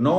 9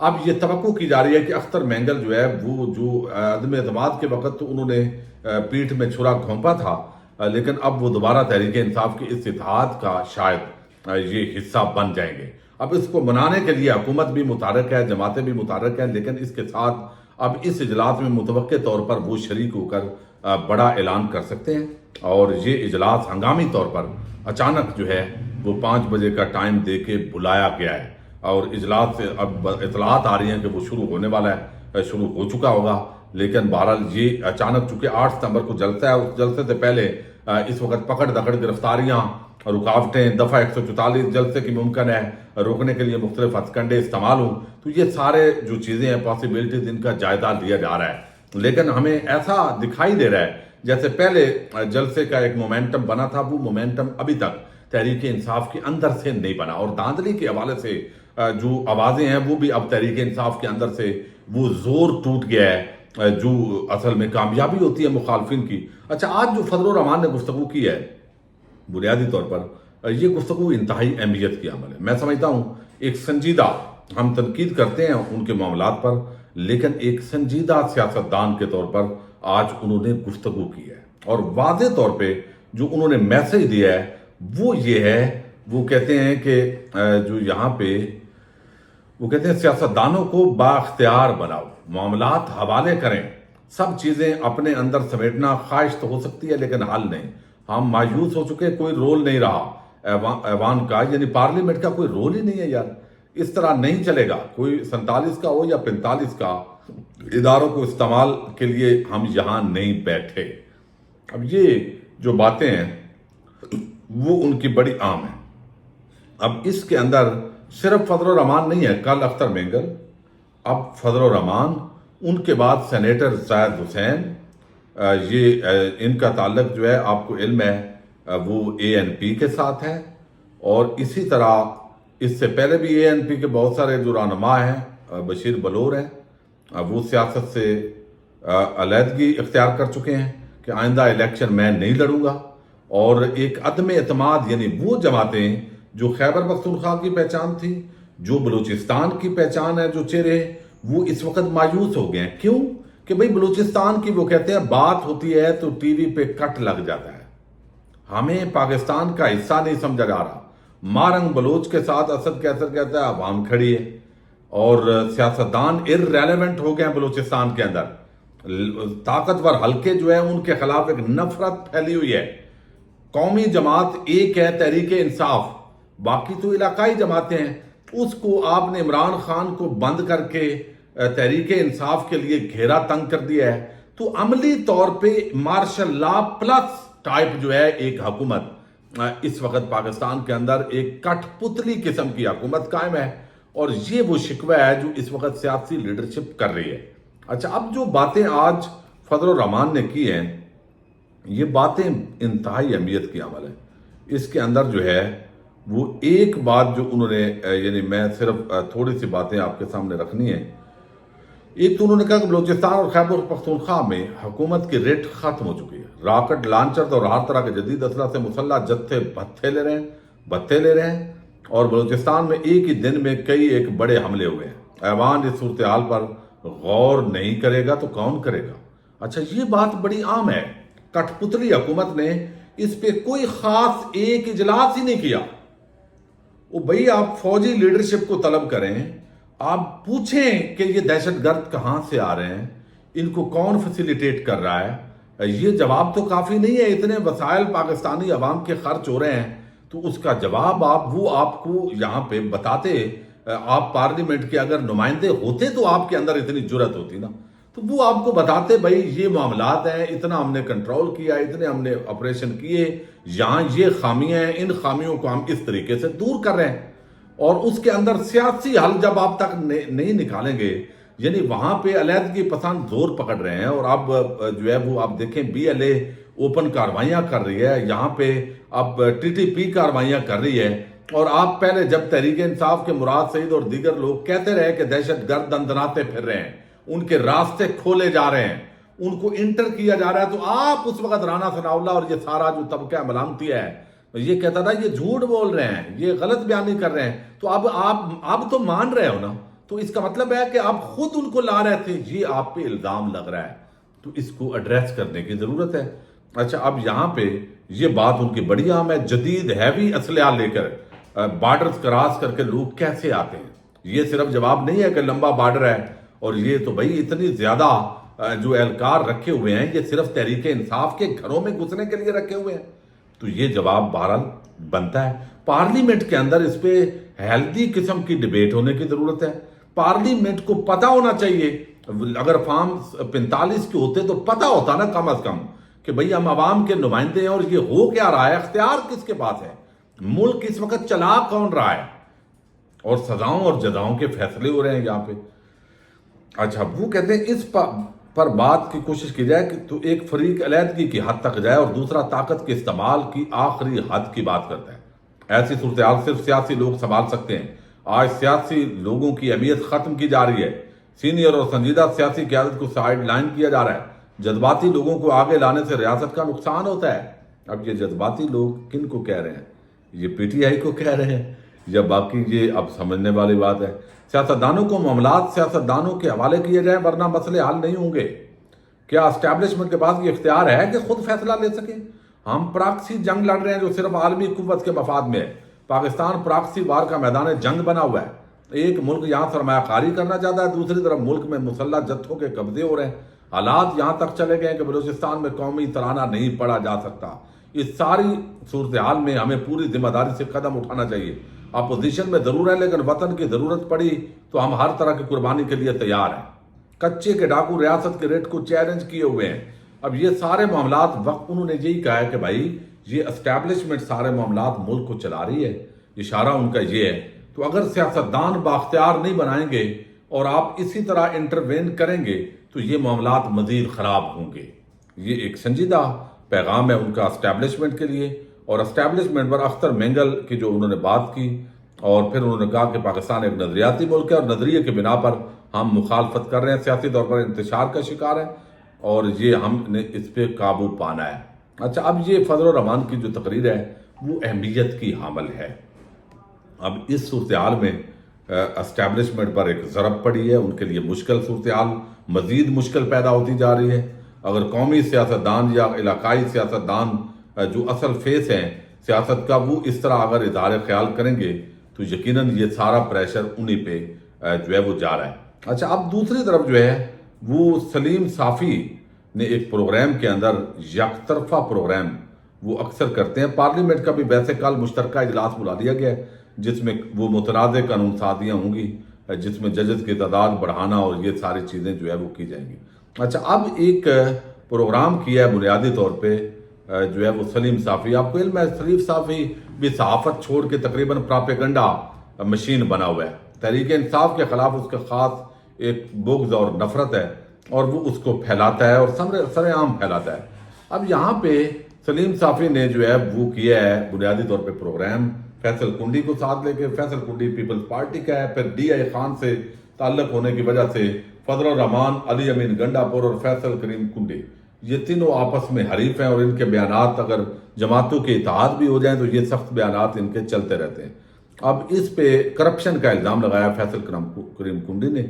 اب یہ توقع کی جا رہی ہے کہ اختر مینگل جو ہے وہ جو عدم اعتماد کے وقت تو انہوں نے پیٹھ میں چھرا گھونپا تھا، لیکن اب وہ دوبارہ تحریک انصاف کے اس اتحاد کا شاید یہ حصہ بن جائیں گے۔ اب اس کو منانے کے لیے حکومت بھی متحرک ہے، جماعتیں بھی متحرک ہیں، لیکن اس کے ساتھ اب اس اجلاس میں متوقع طور پر وہ شریک ہو کر بڑا اعلان کر سکتے ہیں، اور یہ اجلاس ہنگامی طور پر اچانک جو ہے وہ 5 بجے کا ٹائم دے کے بلایا گیا ہے، اور اجلاس سے اب اطلاعات آ رہی ہیں کہ وہ شروع ہونے والا ہے، شروع ہو چکا ہوگا، لیکن بہرحال یہ اچانک چونکہ 8 ستمبر کو جلسہ ہے، اس جلسے سے پہلے اس وقت پکڑ دکڑ گرفتاریاں، رکاوٹیں، دفعہ 144 جلسے کی ممکن ہے روکنے کے لیے مختلف ہتھکنڈے استعمال ہوں، تو یہ سارے جو چیزیں ہیں پاسبلٹیز، ان کا جائزہ لیا جا رہا ہے، لیکن ہمیں ایسا دکھائی دے رہا ہے جیسے پہلے جلسے کا ایک مومنٹم بنا تھا، وہ مومنٹم ابھی تک تحریک انصاف کے اندر سے نہیں بنا، اور دھاندلی کے حوالے سے جو آوازیں ہیں وہ بھی اب تحریک انصاف کے اندر سے وہ زور ٹوٹ گیا ہے جو اصل میں کامیابی ہوتی ہے مخالفین کی۔ اچھا، آج جو فضل الرحمان نے گفتگو کی ہے، بنیادی طور پر یہ گفتگو انتہائی اہمیت کی عمل ہے۔ میں سمجھتا ہوں ایک سنجیدہ، ہم تنقید کرتے ہیں ان کے معاملات پر، لیکن ایک سنجیدہ سیاستدان کے طور پر آج انہوں نے گفتگو کی ہے، اور واضح طور پہ جو انہوں نے میسج دیا ہے وہ یہ ہے، وہ کہتے ہیں کہ جو یہاں پہ وہ کہتے ہیں سیاستدانوں کو بااختیار بناؤ، معاملات حوالے کریں، سب چیزیں اپنے اندر سمیٹنا خواہش تو ہو سکتی ہے لیکن حل نہیں۔ ہم مایوس ہو چکے، کوئی رول نہیں رہا ایوان کا، یعنی پارلیمنٹ کا کوئی رول ہی نہیں ہے یار، اس طرح نہیں چلے گا، کوئی 47 کا ہو یا 45 کا، اداروں کو استعمال کے لیے ہم یہاں نہیں بیٹھے۔ اب یہ جو باتیں ہیں وہ ان کی بڑی عام ہیں۔ اب اس کے اندر صرف فضل الرحمان نہیں ہے، کل اختر مینگل، اب فضل الرحمان، ان کے بعد سینیٹر زاہد حسین، یہ ان کا تعلق جو ہے آپ کو علم ہے وہ اے این پی کے ساتھ ہے، اور اسی طرح اس سے پہلے بھی اے این پی کے بہت سارے جو رہنما ہیں، بشیر بلور ہیں، وہ سیاست سے علیحدگی اختیار کر چکے ہیں کہ آئندہ الیکشن میں نہیں لڑوں گا، اور ایک عدم اعتماد، یعنی وہ جماعتیں جو خیبر پختونخوا کی پہچان تھی، جو بلوچستان کی پہچان ہے، جو چہرے وہ اس وقت مایوس ہو گئے ہیں۔ کیوں؟ کہ بھئی بلوچستان کی وہ کہتے ہیں بات ہوتی ہے تو ٹی وی پہ کٹ لگ جاتا ہے، ہمیں پاکستان کا حصہ نہیں سمجھا جا رہا۔ مارنگ بلوچ کے ساتھ اسد کیسر کہتا ہے عوام کھڑی ہے، اور سیاستدان ارریلیونٹ ہو گئے ہیں بلوچستان کے اندر، طاقتور حلقے جو ہیں ان کے خلاف ایک نفرت پھیلی ہوئی ہے۔ قومی جماعت ایک ہے تحریک انصاف، باقی تو علاقائی جماعتیں ہیں، اس کو آپ نے عمران خان کو بند کر کے تحریک انصاف کے لیے گھیرا تنگ کر دیا ہے، تو عملی طور پہ مارشل لا پلس ٹائپ جو ہے ایک حکومت اس وقت پاکستان کے اندر ایک کٹ پتلی قسم کی حکومت قائم ہے، اور یہ وہ شکوہ ہے جو اس وقت سیاسی لیڈرشپ کر رہی ہے۔ اچھا، اب جو باتیں آج فضل الرحمان نے کی ہیں، یہ باتیں انتہائی اہمیت کی عمل ہے۔ اس کے اندر جو ہے وہ ایک بات جو انہوں نے، یعنی میں صرف تھوڑی سی باتیں آپ کے سامنے رکھنی ہے۔ ایک تو انہوں نے کہا کہ بلوچستان اور خیبر پختونخوا میں حکومت کی ریٹ ختم ہو چکی ہے، راکٹ لانچر اور ہر طرح کے جدید اسلحہ سے مسلح جتھے بھتے لے رہے ہیں، اور بلوچستان میں ایک ہی دن میں کئی ایک بڑے حملے ہوئے ہیں۔ ایوان اس صورتحال پر غور نہیں کرے گا تو کون کرے گا؟ اچھا، یہ بات بڑی عام ہے، کٹ پتلی حکومت نے اس پہ کوئی خاص ایک اجلاس ہی نہیں کیا۔ وہ بھئی آپ فوجی لیڈرشپ کو طلب کریں، آپ پوچھیں کہ یہ دہشت گرد کہاں سے آ رہے ہیں، ان کو کون فیسیلیٹیٹ کر رہا ہے؟ یہ جواب تو کافی نہیں ہے، اتنے وسائل پاکستانی عوام کے خرچ ہو رہے ہیں، تو اس کا جواب آپ کو یہاں پہ بتاتے، آپ پارلیمنٹ کے اگر نمائندے ہوتے تو آپ کے اندر اتنی جرت ہوتی نا، تو وہ آپ کو بتاتے بھائی یہ معاملات ہیں، اتنا ہم نے کنٹرول کیا، اتنے ہم نے آپریشن کیے، یہاں یہ خامیاں ہیں، ان خامیوں کو ہم اس طریقے سے دور کر رہے ہیں، اور اس کے اندر سیاسی حل جب آپ تک نہیں نکالیں گے، یعنی وہاں پہ علیحدگی پسند زور پکڑ رہے ہیں، اور اب جو ہے وہ آپ دیکھیں بی ایل اے اوپن کاروائیاں کر رہی ہے، یہاں پہ اب ٹی ٹی پی کاروائیاں کر رہی ہے، اور آپ پہلے جب تحریک انصاف کے مراد سعید اور دیگر لوگ کہتے رہے کہ دہشت گرد دندناتے پھر رہے ہیں، ان کے راستے کھولے جا رہے ہیں، ان کو انٹر کیا جا رہا ہے، تو آپ اس وقت رانا ثناء اللہ اور یہ سارا جو طبقہ ملامتی ہے یہ کہتا تھا یہ جھوٹ بول رہے ہیں، یہ غلط بیانی کر رہے ہیں، تو اب تو مان رہے ہو نا، تو اس کا مطلب ہے کہ آپ خود ان کو لا رہے تھے، یہ آپ پہ الزام لگ رہا ہے، تو اس کو ایڈریس کرنے کی ضرورت ہے۔ اچھا، اب یہاں پہ یہ بات ان کی بڑی عام ہے، جدید ہیوی اسلحہ لے کر بارڈرز کراس کر کے لوگ کیسے آتے ہیں؟ یہ صرف جواب نہیں ہے کہ لمبا بارڈر ہے، اور یہ تو بھائی اتنی زیادہ جو اہلکار رکھے ہوئے ہیں، یہ صرف تحریک انصاف کے گھروں میں گھسنے کے لیے رکھے ہوئے ہیں، تو یہ جواب بہرحال بنتا ہے۔ پارلیمنٹ کے اندر اس پہ ہیلدی قسم کی ڈیبیٹ ہونے کی ضرورت ہے۔ پارلیمنٹ کو پتا ہونا چاہیے، اگر فارم 45 کے ہوتے تو پتا ہوتا نا کم از کم کہ بھئی ہم عوام کے نمائندے ہیں، اور یہ ہو کیا رہا ہے، اختیار کس کے پاس ہے، ملک اس وقت چلا کون رہا ہے، اور سزاؤں اور جزاؤں کے فیصلے ہو رہے ہیں یہاں پہ۔ اچھا، وہ کہتے ہیں اس پر بات کی کوشش کی جائے کہ تو ایک فریق علیحدگی کی حد تک جائے اور دوسرا طاقت کے استعمال کی آخری حد کی بات کرتا ہے۔ ایسی صورتحال صرف سیاسی لوگ سنبھال سکتے ہیں۔ آج سیاسی لوگوں کی اہمیت ختم کی جا رہی ہے، سینئر اور سنجیدہ سیاسی قیادت کو سائیڈ لائن کیا جا رہا ہے، جذباتی لوگوں کو آگے لانے سے ریاست کا نقصان ہوتا ہے۔ اب یہ جذباتی لوگ کن کو کہہ رہے ہیں؟ یہ پی ٹی آئی کو کہہ رہے ہیں یا باقی؟ یہ اب سمجھنے والی بات ہے۔ سیاستدانوں کو معاملات سیاستدانوں کے حوالے کیے جائیں ورنہ مسئلے حل نہیں ہوں گے۔ کیا اسٹیبلشمنٹ کے پاس یہ اختیار ہے کہ خود فیصلہ لے سکیں؟ ہم پراکسی جنگ لڑ رہے ہیں جو صرف عالمی قوت کے مفاد میں ہے۔ پاکستان پراکسی وار کا میدان جنگ بنا ہوا ہے۔ ایک ملک یہاں سرمایہ کاری کرنا چاہتا ہے، دوسری طرف ملک میں مسلح جتھوں کے قبضے ہو رہے ہیں۔ حالات یہاں تک چلے گئے ہیں کہ بلوچستان میں قومی ترانہ نہیں پڑھا جا سکتا۔ اس ساری صورتحال میں ہمیں پوری ذمہ داری سے قدم اٹھانا چاہیے۔ اپوزیشن میں ضرور ہے، لیکن وطن کی ضرورت پڑی تو ہم ہر طرح کی قربانی کے لیے تیار ہیں۔ کچے کے ڈاکو ریاست کے ریٹ کو چیلنج کیے ہوئے ہیں۔ اب یہ سارے معاملات وقت انہوں نے یہی کہا ہے کہ بھائی یہ اسٹیبلشمنٹ سارے معاملات ملک کو چلا رہی ہے، اشارہ ان کا یہ ہے۔ تو اگر سیاستدان بااختیار نہیں بنائیں گے اور آپ اسی طرح انٹروین کریں گے تو یہ معاملات مزید خراب ہوں گے۔ یہ ایک سنجیدہ پیغام ہے ان کا اسٹیبلشمنٹ کے لیے۔ اور اسٹیبلشمنٹ پر اختر مینگل کی جو انہوں نے بات کی، اور پھر انہوں نے کہا کہ پاکستان ایک نظریاتی ملک ہے اور نظریے کی بنا پر ہم مخالفت کر رہے ہیں، سیاسی طور پر انتشار کا شکار ہے، اور یہ ہم نے اس پہ قابو پانا ہے۔ اچھا، اب یہ فضل الرحمان کی جو تقریر ہے وہ اہمیت کی حامل ہے۔ اب اس صورتحال میں اسٹیبلشمنٹ پر ایک ضرب پڑی ہے، ان کے لیے مشکل صورتحال مزید مشکل پیدا ہوتی جا رہی ہے۔ اگر قومی سیاستدان یا علاقائی سیاستدان جو اصل فیس ہیں سیاست کا، وہ اس طرح اگر اظہار خیال کریں گے تو یقیناً یہ سارا پریشر انہی پہ جو ہے وہ جا رہا ہے۔ اچھا، اب دوسری طرف جو ہے وہ سلیم صافی نے ایک پروگرام کے اندر یک طرفہ پروگرام وہ اکثر کرتے ہیں۔ پارلیمنٹ کا بھی ویسے کل مشترکہ اجلاس بلا لیا گیا ہے جس میں وہ متنازع قانون سازیاں ہوں گی، جس میں ججز کی تعداد بڑھانا اور یہ ساری چیزیں جو ہے وہ کی جائیں گی۔ اچھا، اب ایک پروگرام کیا ہے بنیادی طور پہ جو ہے وہ سلیم صافی۔ آپ کو علم ہے سلیم صافی بھی صحافت چھوڑ کے تقریباً پراپیگنڈا مشین بنا ہوا ہے۔ تحریک انصاف کے خلاف اس کا خاص ایک بغض اور نفرت ہے، اور وہ اس کو پھیلاتا ہے اور سر عام پھیلاتا ہے۔ اب یہاں پہ سلیم صافی نے جو ہے وہ کیا ہے بنیادی طور پہ پروگرام فیصل کنڈی کو ساتھ لے کے۔ فیصل کنڈی پیپلز پارٹی کا ہے، پھر ڈی آئی خان سے تعلق ہونے کی وجہ سے فضل الرحمان، علی امین گنڈا پور اور فیصل کریم کنڈی، یہ تینوں آپس میں حریف ہیں، اور ان کے بیانات اگر جماعتوں کے اتحاد بھی ہو جائیں تو یہ سخت بیانات ان کے چلتے رہتے ہیں۔ اب اس پہ کرپشن کا الزام لگایا فیصل کریم کنڈی نے،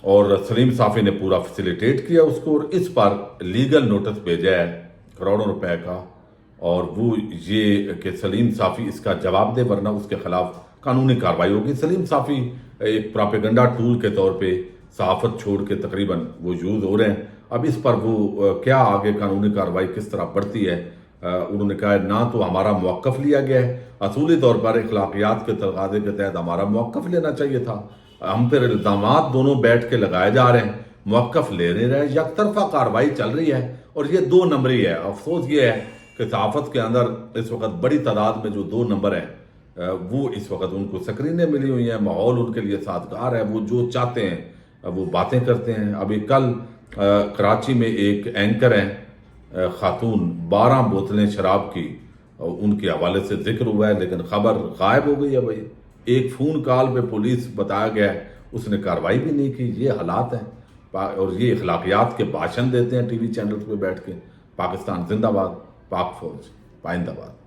اور سلیم صافی نے پورا فیسیلیٹیٹ کیا اس کو، اور اس پر لیگل نوٹس بھیجا ہے کروڑوں روپے کا، اور وہ یہ کہ سلیم صافی اس کا جواب دے ورنہ اس کے خلاف قانونی کارروائی ہوگی۔ سلیم صافی ایک پراپیگنڈا ٹول کے طور پہ صحافت چھوڑ کے تقریباً وہ یوز ہو رہے ہیں۔ اب اس پر وہ کیا آگے قانونی کارروائی کس طرح بڑھتی ہے، انہوں نے کہا ہے نہ تو ہمارا موقف لیا گیا ہے، اصولی طور پر اخلاقیات کے تقاضے کے تحت ہمارا موقف لینا چاہیے تھا، ہم پھر الزامات دونوں بیٹھ کے لگائے جا رہے ہیں، موقف لے نہیں رہے، یک طرفہ کارروائی چل رہی ہے، اور یہ 2 نمبری ہے۔ افسوس یہ ہے کہ صحافت کے اندر اس وقت بڑی تعداد میں جو 2 نمبر ہیں وہ اس وقت ان کو سکرینیں ملی ہوئی ہیں، ماحول ان کے لیے سازگار ہے، وہ جو چاہتے ہیں وہ باتیں کرتے ہیں۔ ابھی کل کراچی میں ایک اینکر ہیں خاتون، 12 بوتلیں شراب کی ان کے حوالے سے ذکر ہوا ہے، لیکن خبر غائب ہو گئی ہے۔ بھائی ایک فون کال پہ پولیس بتایا گیا ہے، اس نے کارروائی بھی نہیں کی۔ یہ حالات ہیں، اور یہ اخلاقیات کے بھاشن دیتے ہیں ٹی وی چینلز پہ بیٹھ کے۔ پاکستان زندہ باد، پاک فوج پائندہ باد۔